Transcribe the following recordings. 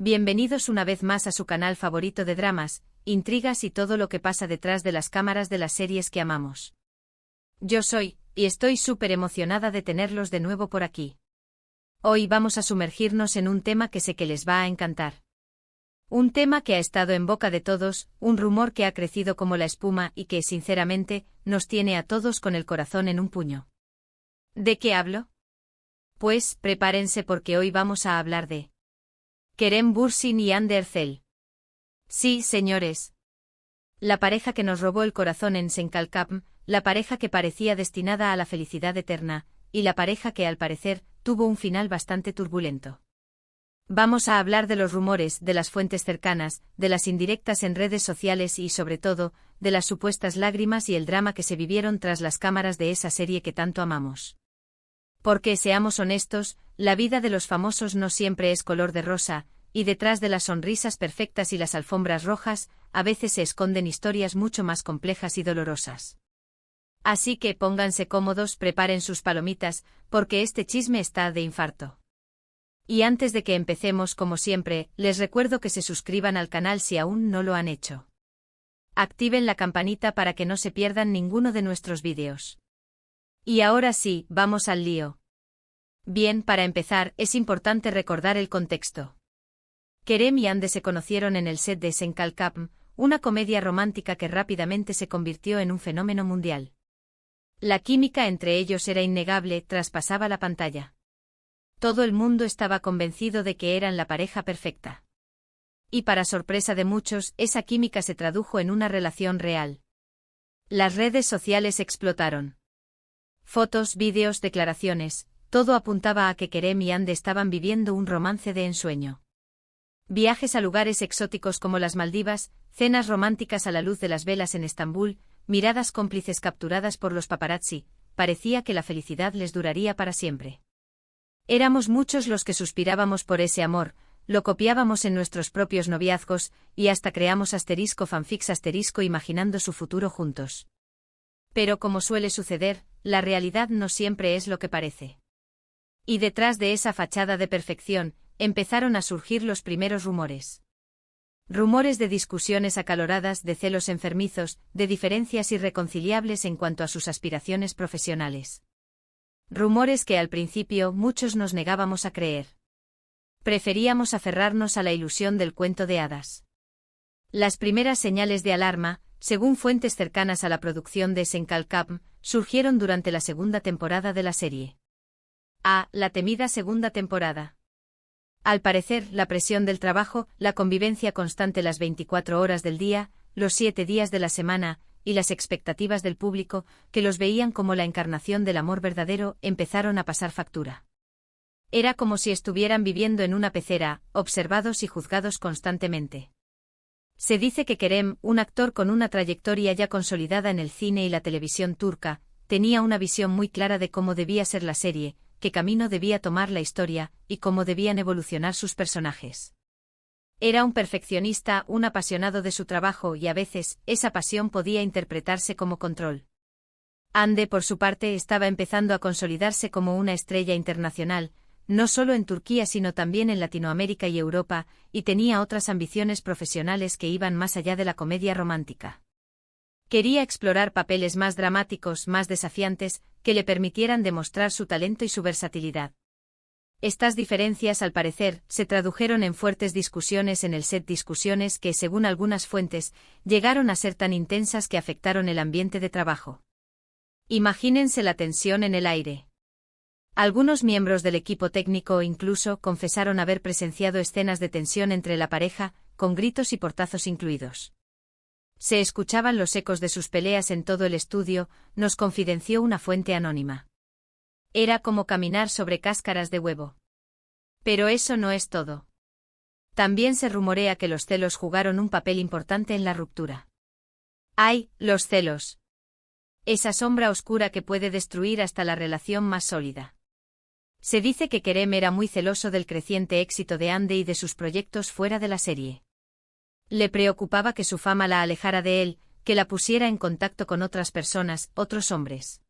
Bienvenidos una vez más a su canal favorito de dramas, intrigas y todo lo que pasa detrás de las cámaras de las series que amamos. Yo soy, y estoy súper emocionada de tenerlos de nuevo por aquí. Hoy vamos a sumergirnos en un tema que sé que les va a encantar. Un tema que ha estado en boca de todos, un rumor que ha crecido como la espuma y que, sinceramente, nos tiene a todos con el corazón en un puño. ¿De qué hablo? Pues, prepárense porque hoy vamos a hablar de Kerem Bürsin y Hande Erçel. Sí, señores. La pareja que nos robó el corazón en Senkalkapm, la pareja que parecía destinada a la felicidad eterna, y la pareja que, al parecer, tuvo un final bastante turbulento. Vamos a hablar de los rumores, de las fuentes cercanas, de las indirectas en redes sociales y, sobre todo, de las supuestas lágrimas y el drama que se vivieron tras las cámaras de esa serie que tanto amamos. Porque, seamos honestos, la vida de los famosos no siempre es color de rosa, y detrás de las sonrisas perfectas y las alfombras rojas, a veces se esconden historias mucho más complejas y dolorosas. Así que pónganse cómodos, preparen sus palomitas, porque este chisme está de infarto. Y antes de que empecemos, como siempre, les recuerdo que se suscriban al canal si aún no lo han hecho. Activen la campanita para que no se pierdan ninguno de nuestros vídeos. Y ahora sí, vamos al lío. Bien, para empezar, es importante recordar el contexto. Kerem y Hande se conocieron en el set de Senkalkapm, una comedia romántica que rápidamente se convirtió en un fenómeno mundial. La química entre ellos era innegable, traspasaba la pantalla. Todo el mundo estaba convencido de que eran la pareja perfecta. Y para sorpresa de muchos, esa química se tradujo en una relación real. Las redes sociales explotaron. Fotos, vídeos, declaraciones, todo apuntaba a que Kerem y Hande estaban viviendo un romance de ensueño. Viajes a lugares exóticos como las Maldivas, cenas románticas a la luz de las velas en Estambul, miradas cómplices capturadas por los paparazzi, parecía que la felicidad les duraría para siempre. Éramos muchos los que suspirábamos por ese amor, lo copiábamos en nuestros propios noviazgos, y hasta creamos *fanfics* imaginando su futuro juntos. Pero como suele suceder, la realidad no siempre es lo que parece. Y detrás de esa fachada de perfección, empezaron a surgir los primeros rumores. Rumores de discusiones acaloradas, de celos enfermizos, de diferencias irreconciliables en cuanto a sus aspiraciones profesionales. Rumores que al principio muchos nos negábamos a creer. Preferíamos aferrarnos a la ilusión del cuento de hadas. Las primeras señales de alarma, según fuentes cercanas a la producción de Senkalkapm, surgieron durante la segunda temporada de la serie. La temida segunda temporada. Al parecer, la presión del trabajo, la convivencia constante las 24 horas del día, los 7 días de la semana, y las expectativas del público, que los veían como la encarnación del amor verdadero, empezaron a pasar factura. Era como si estuvieran viviendo en una pecera, observados y juzgados constantemente. Se dice que Kerem, un actor con una trayectoria ya consolidada en el cine y la televisión turca, tenía una visión muy clara de cómo debía ser la serie, qué camino debía tomar la historia, y cómo debían evolucionar sus personajes. Era un perfeccionista, un apasionado de su trabajo y a veces, esa pasión podía interpretarse como control. Hande, por su parte, estaba empezando a consolidarse como una estrella internacional, no solo en Turquía sino también en Latinoamérica y Europa, y tenía otras ambiciones profesionales que iban más allá de la comedia romántica. Quería explorar papeles más dramáticos, más desafiantes, que le permitieran demostrar su talento y su versatilidad. Estas diferencias, al parecer, se tradujeron en fuertes discusiones en el set, discusiones que, según algunas fuentes, llegaron a ser tan intensas que afectaron el ambiente de trabajo. Imagínense la tensión en el aire. Algunos miembros del equipo técnico incluso confesaron haber presenciado escenas de tensión entre la pareja, con gritos y portazos incluidos. Se escuchaban los ecos de sus peleas en todo el estudio, nos confidenció una fuente anónima. Era como caminar sobre cáscaras de huevo. Pero eso no es todo. También se rumorea que los celos jugaron un papel importante en la ruptura. ¡Ay, los celos! Esa sombra oscura que puede destruir hasta la relación más sólida. Se dice que Kerem era muy celoso del creciente éxito de Hande y de sus proyectos fuera de la serie. Le preocupaba que su fama la alejara de él, que la pusiera en contacto con otras personas, otros hombres.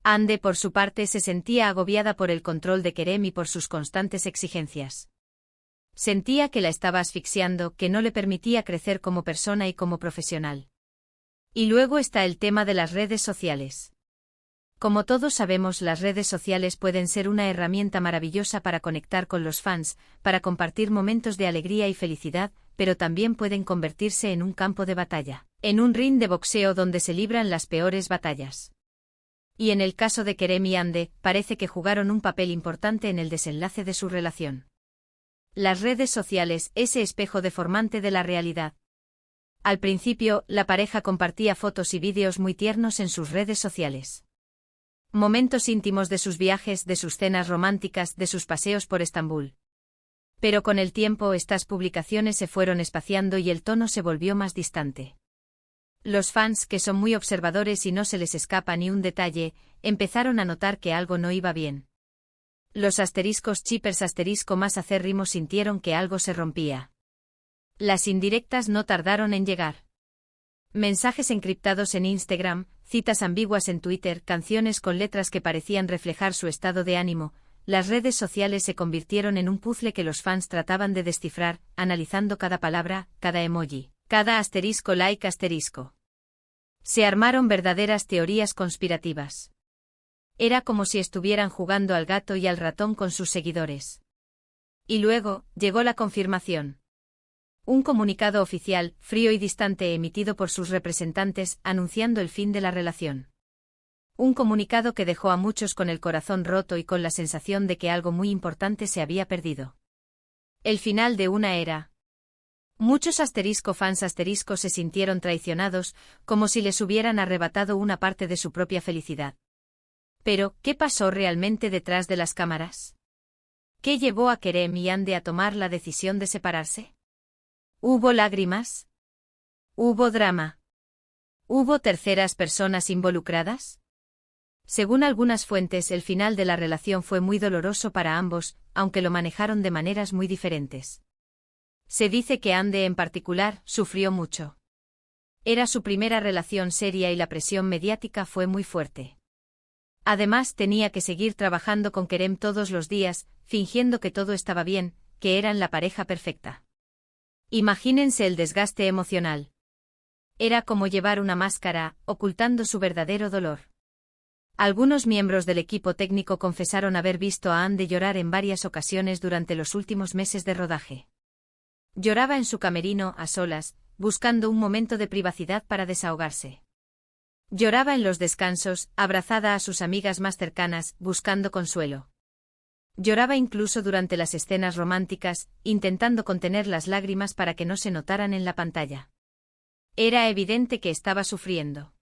Hande, por su parte, se sentía agobiada por el control de Kerem y por sus constantes exigencias. Sentía que la estaba asfixiando, que no le permitía crecer como persona y como profesional. Y luego está el tema de las redes sociales. Como todos sabemos, las redes sociales pueden ser una herramienta maravillosa para conectar con los fans, para compartir momentos de alegría y felicidad, pero también pueden convertirse en un campo de batalla, en un ring de boxeo donde se libran las peores batallas. Y en el caso de Kerem y Hande, parece que jugaron un papel importante en el desenlace de su relación. Las redes sociales, ese espejo deformante de la realidad. Al principio, la pareja compartía fotos y vídeos muy tiernos en sus redes sociales. Momentos íntimos de sus viajes, de sus cenas románticas, de sus paseos por Estambul. Pero con el tiempo estas publicaciones se fueron espaciando y el tono se volvió más distante. Los fans, que son muy observadores y no se les escapa ni un detalle, empezaron a notar que algo no iba bien. Los _chippers más acérrimos sintieron que algo se rompía. Las indirectas no tardaron en llegar. Mensajes encriptados en Instagram, citas ambiguas en Twitter, canciones con letras que parecían reflejar su estado de ánimo. Las redes sociales se convirtieron en un puzzle que los fans trataban de descifrar, analizando cada palabra, cada emoji, cada *like*. Se armaron verdaderas teorías conspirativas. Era como si estuvieran jugando al gato y al ratón con sus seguidores. Y luego, llegó la confirmación. Un comunicado oficial, frío y distante emitido por sus representantes, anunciando el fin de la relación. Un comunicado que dejó a muchos con el corazón roto y con la sensación de que algo muy importante se había perdido. El final de una era. Muchos fans se sintieron traicionados, como si les hubieran arrebatado una parte de su propia felicidad. Pero, ¿qué pasó realmente detrás de las cámaras? ¿Qué llevó a Kerem y Hande a tomar la decisión de separarse? ¿Hubo lágrimas? ¿Hubo drama? ¿Hubo terceras personas involucradas? Según algunas fuentes, el final de la relación fue muy doloroso para ambos, aunque lo manejaron de maneras muy diferentes. Se dice que Hande en particular sufrió mucho. Era su primera relación seria y la presión mediática fue muy fuerte. Además tenía que seguir trabajando con Kerem todos los días, fingiendo que todo estaba bien, que eran la pareja perfecta. Imagínense el desgaste emocional. Era como llevar una máscara, ocultando su verdadero dolor. Algunos miembros del equipo técnico confesaron haber visto a Hande llorar en varias ocasiones durante los últimos meses de rodaje. Lloraba en su camerino, a solas, buscando un momento de privacidad para desahogarse. Lloraba en los descansos, abrazada a sus amigas más cercanas, buscando consuelo. Lloraba incluso durante las escenas románticas, intentando contener las lágrimas para que no se notaran en la pantalla. Era evidente que estaba sufriendo.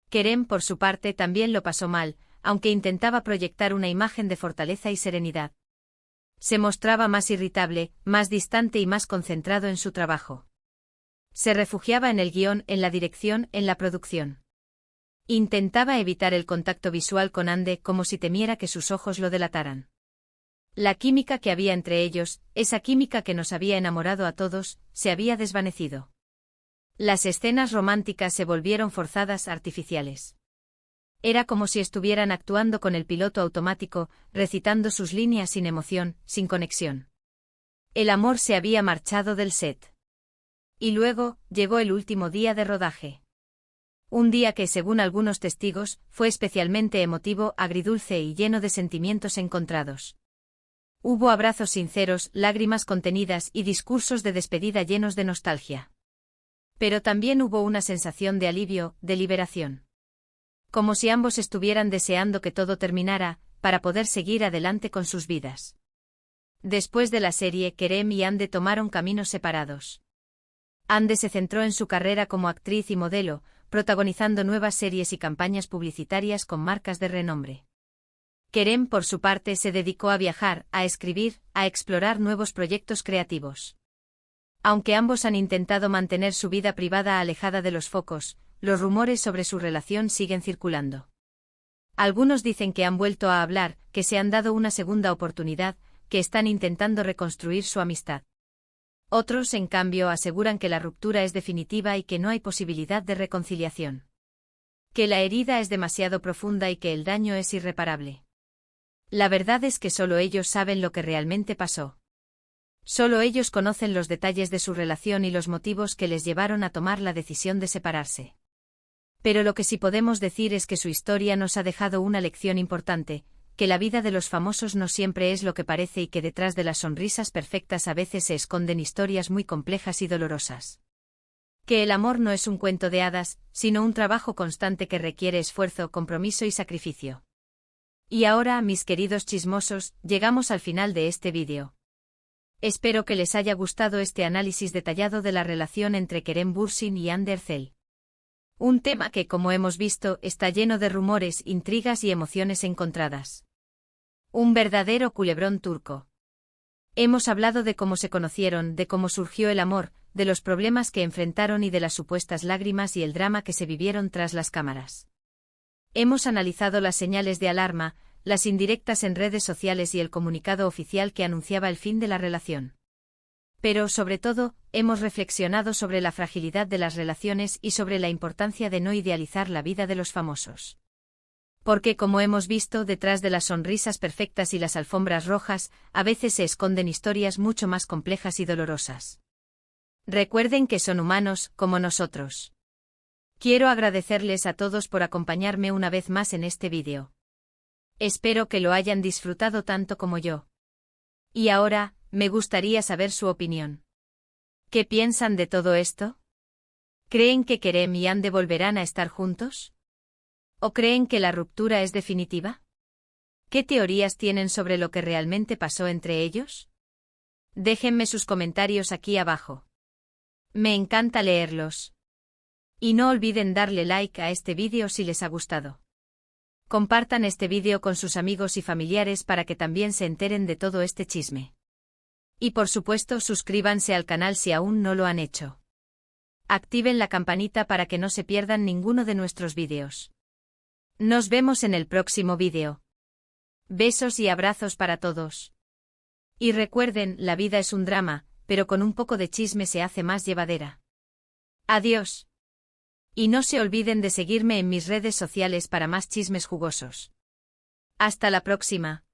Kerem, por su parte, también lo pasó mal, aunque intentaba proyectar una imagen de fortaleza y serenidad. Se mostraba más irritable, más distante y más concentrado en su trabajo. Se refugiaba en el guión, en la dirección, en la producción. Intentaba evitar el contacto visual con Hande como si temiera que sus ojos lo delataran. La química que había entre ellos, esa química que nos había enamorado a todos, se había desvanecido. Las escenas románticas se volvieron forzadas, artificiales. Era como si estuvieran actuando con el piloto automático, recitando sus líneas sin emoción, sin conexión. El amor se había marchado del set. Y luego, llegó el último día de rodaje. Un día que, según algunos testigos, fue especialmente emotivo, agridulce y lleno de sentimientos encontrados. Hubo abrazos sinceros, lágrimas contenidas y discursos de despedida llenos de nostalgia. Pero también hubo una sensación de alivio, de liberación. Como si ambos estuvieran deseando que todo terminara, para poder seguir adelante con sus vidas. Después de la serie, Kerem y Hande tomaron caminos separados. Hande se centró en su carrera como actriz y modelo, protagonizando nuevas series y campañas publicitarias con marcas de renombre. Kerem, por su parte, se dedicó a viajar, a escribir, a explorar nuevos proyectos creativos. Aunque ambos han intentado mantener su vida privada alejada de los focos, los rumores sobre su relación siguen circulando. Algunos dicen que han vuelto a hablar, que se han dado una segunda oportunidad, que están intentando reconstruir su amistad. Otros, en cambio, aseguran que la ruptura es definitiva y que no hay posibilidad de reconciliación. Que la herida es demasiado profunda y que el daño es irreparable. La verdad es que solo ellos saben lo que realmente pasó. Solo ellos conocen los detalles de su relación y los motivos que les llevaron a tomar la decisión de separarse. Pero lo que sí podemos decir es que su historia nos ha dejado una lección importante, que la vida de los famosos no siempre es lo que parece y que detrás de las sonrisas perfectas a veces se esconden historias muy complejas y dolorosas. Que el amor no es un cuento de hadas, sino un trabajo constante que requiere esfuerzo, compromiso y sacrificio. Y ahora, mis queridos chismosos, llegamos al final de este vídeo. Espero que les haya gustado este análisis detallado de la relación entre Kerem Bürsin y Hande Erçel. Un tema que, como hemos visto, está lleno de rumores, intrigas y emociones encontradas. Un verdadero culebrón turco. Hemos hablado de cómo se conocieron, de cómo surgió el amor, de los problemas que enfrentaron y de las supuestas lágrimas y el drama que se vivieron tras las cámaras. Hemos analizado las señales de alarma, las indirectas en redes sociales y el comunicado oficial que anunciaba el fin de la relación. Pero, sobre todo, hemos reflexionado sobre la fragilidad de las relaciones y sobre la importancia de no idealizar la vida de los famosos. Porque, como hemos visto, detrás de las sonrisas perfectas y las alfombras rojas, a veces se esconden historias mucho más complejas y dolorosas. Recuerden que son humanos, como nosotros. Quiero agradecerles a todos por acompañarme una vez más en este vídeo. Espero que lo hayan disfrutado tanto como yo. Y ahora, me gustaría saber su opinión. ¿Qué piensan de todo esto? ¿Creen que Kerem y Hande volverán a estar juntos? ¿O creen que la ruptura es definitiva? ¿Qué teorías tienen sobre lo que realmente pasó entre ellos? Déjenme sus comentarios aquí abajo. Me encanta leerlos. Y no olviden darle like a este vídeo si les ha gustado. Compartan este vídeo con sus amigos y familiares para que también se enteren de todo este chisme. Y por supuesto suscríbanse al canal si aún no lo han hecho. Activen la campanita para que no se pierdan ninguno de nuestros vídeos. Nos vemos en el próximo vídeo. Besos y abrazos para todos. Y recuerden, la vida es un drama, pero con un poco de chisme se hace más llevadera. Adiós. Y no se olviden de seguirme en mis redes sociales para más chismes jugosos. Hasta la próxima.